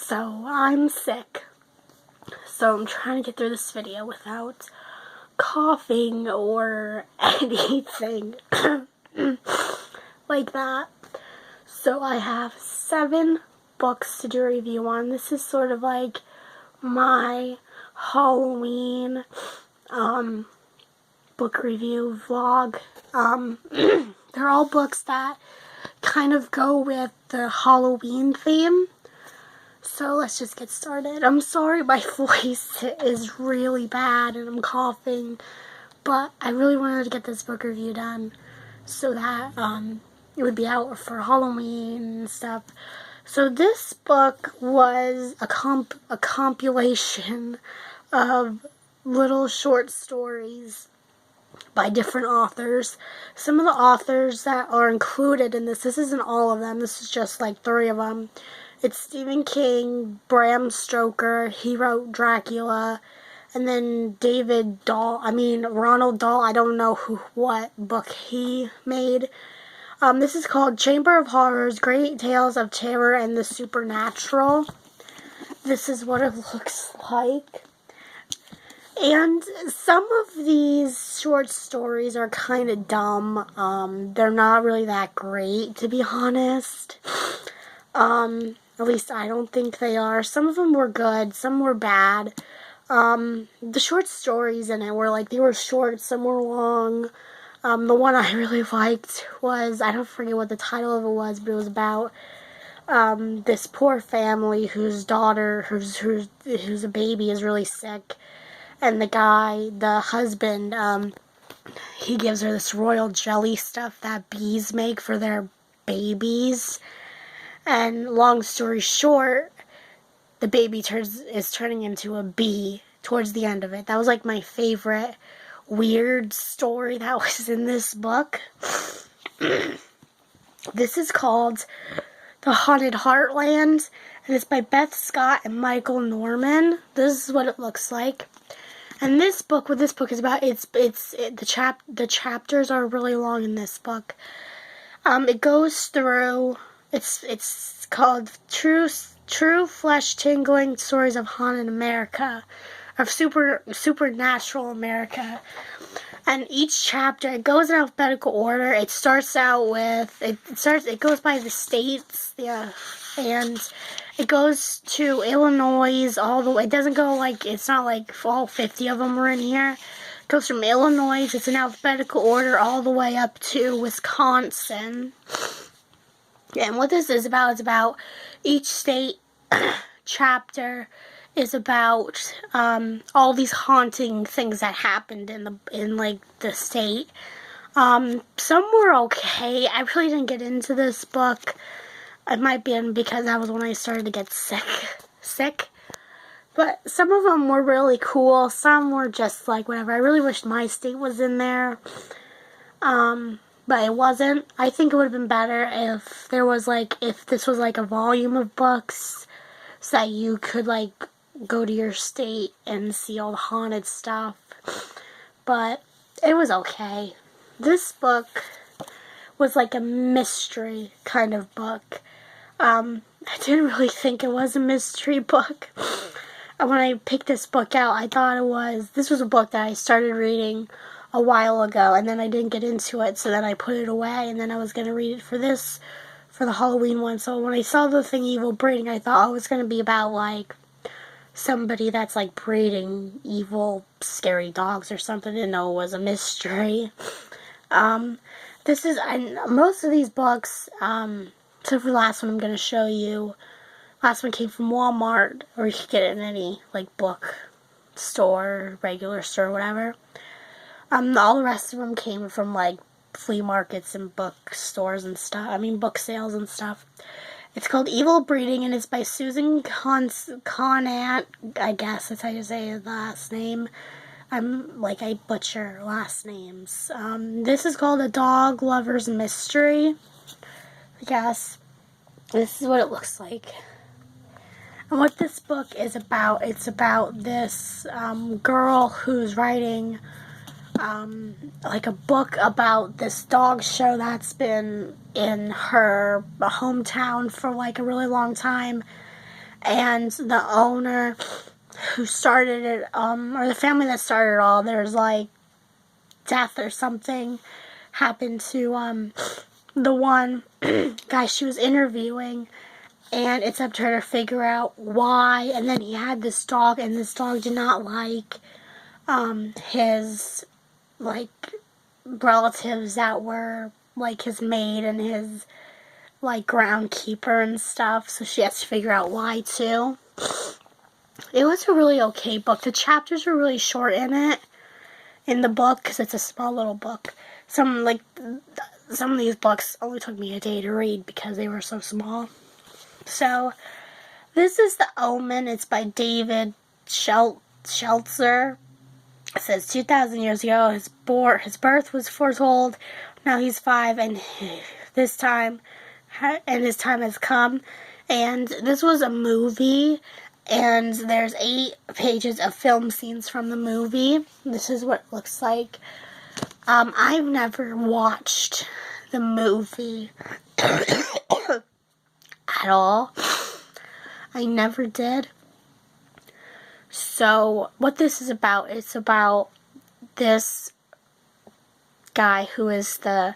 So, I'm sick. So, I'm trying to get through this video without coughing or anything like that. So, I have 7 books to do a review on. This is sort of like my Halloween book review vlog. They're all books that kind of go with the Halloween theme. So let's just get started. I'm sorry my voice is really bad and I'm coughing, but I really wanted to get this book review done so that it would be out for Halloween and stuff. So this book was a compilation of little short stories by different authors. Some of the authors that are included in this isn't all of them, this is just like 3 of them. It's Stephen King, Bram Stoker, he wrote Dracula, and then Ronald Dahl, I don't know what book he made. This is called Chamber of Horrors, Great Tales of Terror and the Supernatural. This is what it looks like. And some of these short stories are kind of dumb. They're not really that great, to be honest. At least I don't think they are. Some of them were good, some were bad. The short stories in it were they were short, some were long. The one I really liked was, I don't forget what the title of it was, but it was about this poor family whose daughter, who's a baby, is really sick. And the husband, he gives her this royal jelly stuff that bees make for their babies. And long story short, the baby is turning into a bee towards the end of it. That was like my favorite weird story that was in this book. This is called The Haunted Heartland, and it's by Beth Scott and Michael Norman. This is what it looks like. And this book, what this book is about, the chapters are really long in this book. It goes through. It's called True Flesh-Tingling Stories of Haunted America, of Supernatural America. And each chapter, it goes in alphabetical order. It starts out with, it goes by the states, and it goes to Illinois all the way. It doesn't go it's not like all 50 of them are in here. It goes from Illinois, it's in alphabetical order, all the way up to Wisconsin. And what this is about each state chapter is about all these haunting things that happened in the state. Some were okay. I really didn't get into this book. It might be because that was when I started to get sick. But some of them were really cool. Some were just whatever. I really wished my state was in there. But it wasn't. I think it would have been better if there was if this was a volume of books so that you could go to your state and see all the haunted stuff. But it was okay. This book was a mystery kind of book. I didn't really think it was a mystery book. When I picked this book out, I thought this was a book that I started reading a while ago, and then I didn't get into it, so then I put it away, and then I was going to read it for the Halloween one. So when I saw the thing Evil Breeding, I thought it was going to be about somebody that's breeding evil scary dogs or something. I didn't know it was a mystery. Most of these books, except for the last one I'm going to show you, last one came from Walmart, or you could get it in any book store, regular store, whatever. All the rest of them came from flea markets and book stores and stuff. Book sales and stuff. It's called Evil Breeding, and it's by Susan Conant. I guess that's how you say his last name. I butcher last names. This is called A Dog Lover's Mystery. I guess this is what it looks like. And what this book is about, it's about this girl who's writing a book about this dog show that's been in her hometown for a really long time. and the owner who started it, or the family that started it all, there's like death or something happened to the one guy she was interviewing, and it's up to her to figure out why. And then he had this dog, and this dog did not like his like relatives that were like his maid and his like groundkeeper and stuff, so she has to figure out why too. It was a really okay book. The chapters were really short in the book because it's a small little book. Some of these books only took me a day to read because they were so small. So this is The Omen. It's by David Seltzer. It says 2,000 years ago, his birth was foretold. Now he's 5, and his time has come. And this was a movie, and there's 8 pages of film scenes from the movie. This is what it looks like. I've never watched the movie at all. I never did. So what this is about, it's about this guy who is the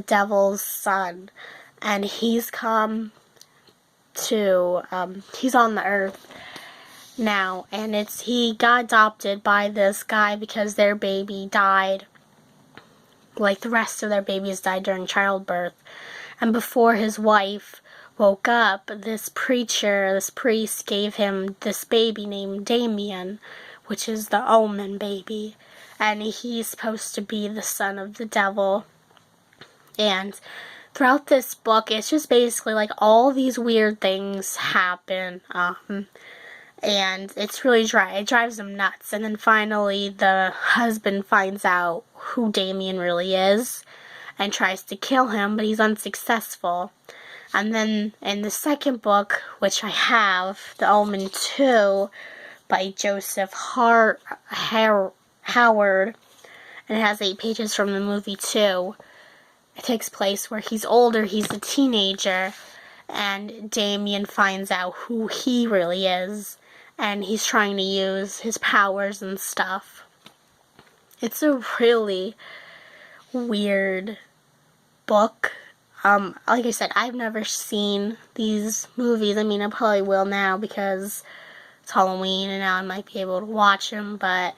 devil's son, and he's come to he's on the earth now, and he got adopted by this guy because their baby died, like the rest of their babies died during childbirth. And before his wife woke up, this priest gave him this baby named Damien, which is the Omen baby, and he's supposed to be the son of the devil. And throughout this book, it's just basically like all these weird things happen, and it's really it drives him nuts. And then finally the husband finds out who Damien really is and tries to kill him, but he's unsuccessful. And then in the second book, which I have, The Omen 2 by Joseph Howard, and it has 8 pages from the movie too. It takes place where he's older, he's a teenager, and Damien finds out who he really is, and he's trying to use his powers and stuff. It's a really weird book. Like I said, I've never seen these movies. I mean, I probably will now because it's Halloween and now I might be able to watch them, but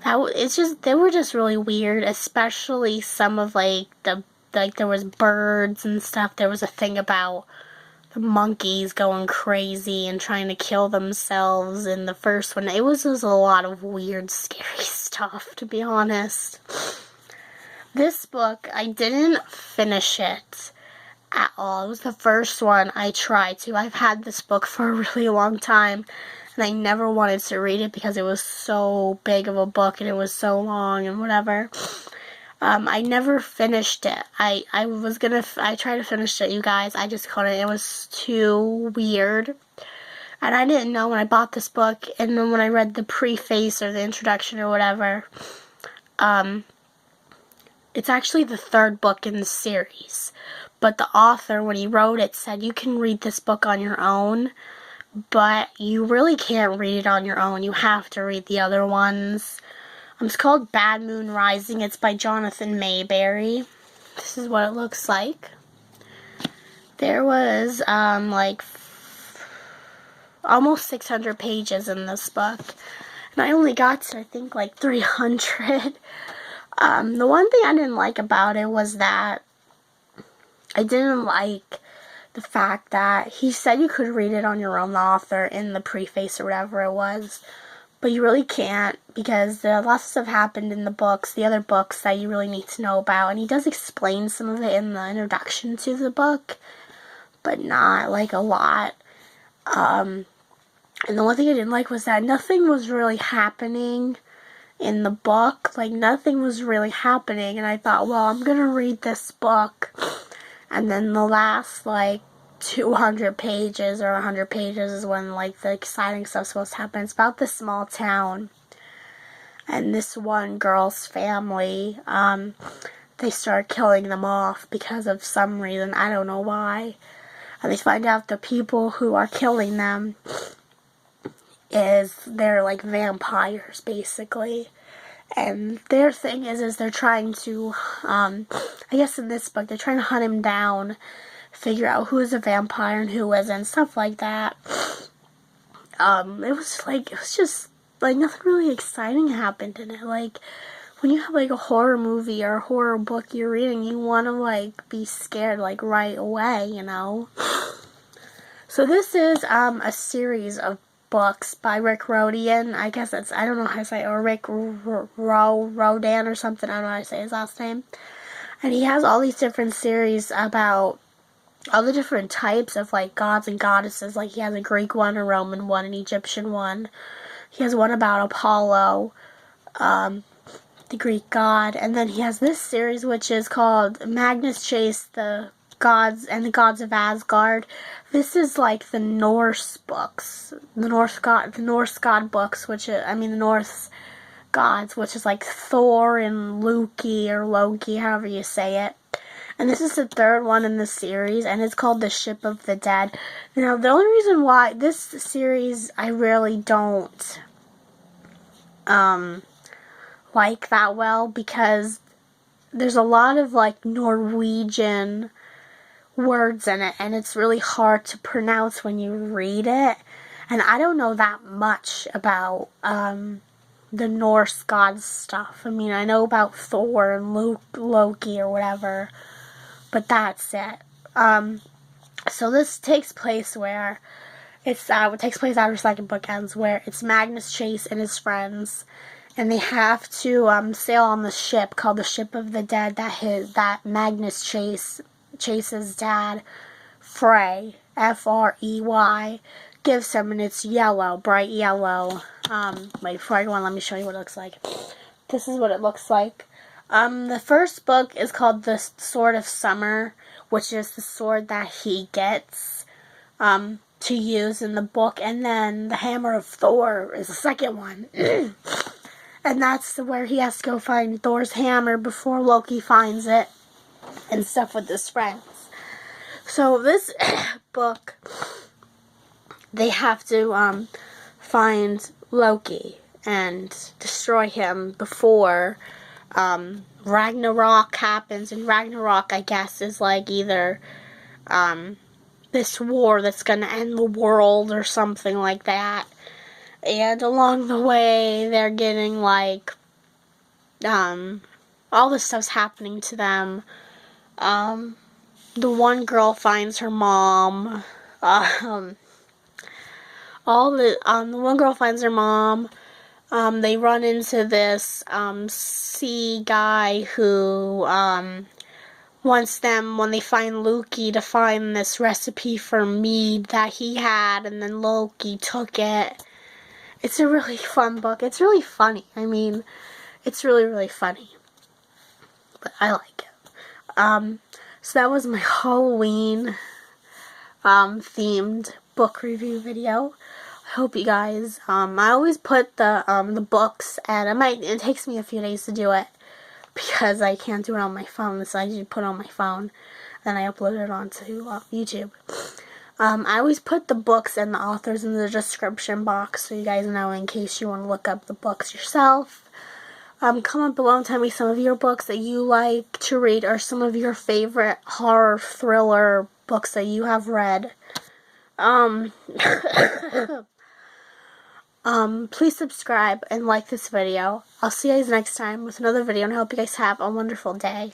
they were just really weird, especially some of there was birds and stuff. There was a thing about the monkeys going crazy and trying to kill themselves in the first one. It was just a lot of weird, scary stuff, to be honest. This book, I didn't finish it at all. It was the first one I tried to. I've had this book for a really long time, and I never wanted to read it because it was so big of a book and it was so long and whatever. I never finished it. I tried to finish it, you guys. I just couldn't. It was too weird. And I didn't know when I bought this book, and then when I read the preface or the introduction or whatever, it's actually the 3rd book in the series. But the author, when he wrote it, said you can read this book on your own, but you really can't read it on your own. You have to read the other ones. It's called Bad Moon Rising. It's by Jonathan Maberry. This is what it looks like. There was almost 600 pages in this book, and I only got to, I think, 300. The one thing I didn't like about it was that I didn't like the fact that he said you could read it on your own, the author, in the preface or whatever it was, but you really can't, because lots of stuff happened in the other books that you really need to know about, and he does explain some of it in the introduction to the book, but not a lot. And the one thing I didn't like was that nothing was really happening in the book. Nothing was really happening, and I thought, well, I'm gonna read this book, and then the last 200 pages or 100 pages is when the exciting stuff's supposed to happen. It's about this small town, and this one girl's family, they start killing them off because of some reason. I don't know why. And they find out the people who are killing them they're like vampires, basically. And their thing is they're trying to, I guess in this book, they're trying to hunt him down, figure out who is a vampire and who isn't, stuff like that. It was just, like, nothing really exciting happened in it. Like, when you have, like, a horror movie or a horror book you're reading, you want to, like, be scared, like, right away, you know? So this is, a series of books by Riordan. I guess I don't know how to say it, or Riordan or something. I don't know how to say his last name. And he has all these different series about all the different types of, like, gods and goddesses. Like, he has a Greek one, a Roman one, an Egyptian one. He has one about Apollo, the Greek god. And then he has this series, which is called Magnus Chase, the Gods and the Gods of Asgard. This is like the Norse books, the Norse god books, which is, the Norse gods, which is like Thor and Loki, however you say it. And this is the third one in the series, and it's called The Ship of the Dead. Now, the only reason why this series I really don't like that well, because there's a lot of, like, Norwegian words in it, and it's really hard to pronounce when you read it. And I don't know that much about the Norse gods stuff. I mean, I know about Thor and Loki or whatever, but that's it. So this takes place where it takes place after second book ends, where it's Magnus Chase and his friends, and they have to sail on the ship called the Ship of the Dead that Magnus Chase's dad, Frey, Frey, gives him, and it's yellow, bright yellow. Wait, before I go on, let me show you what it looks like. This is what it looks like. The first book is called The Sword of Summer, which is the sword that he gets to use in the book, and then the Hammer of Thor is the second one. And that's where he has to go find Thor's hammer before Loki finds it and stuff with his friends. So this book, they have to find Loki and destroy him before Ragnarok happens. And Ragnarok, I guess, is like either this war that's going to end the world or something like that. And along the way, they're getting, like, all this stuff's happening to them. The one girl finds her mom. The one girl finds her mom. They run into this sea guy who wants them, when they find Loki, to find this recipe for mead that he had, and then Loki took it. It's a really fun book. It's really funny. I mean, it's really, really funny. But I like it. So that was my Halloween themed book review video. I hope you guys, I always put the books, and it takes me a few days to do it because I can't do it on my phone, so I usually put it on my phone, then I upload it onto YouTube. I always put the books and the authors in the description box so you guys know in case you want to look up the books yourself. Comment below and tell me some of your books that you like to read, or some of your favorite horror thriller books that you have read. Please subscribe and like this video. I'll see you guys next time with another video, and I hope you guys have a wonderful day.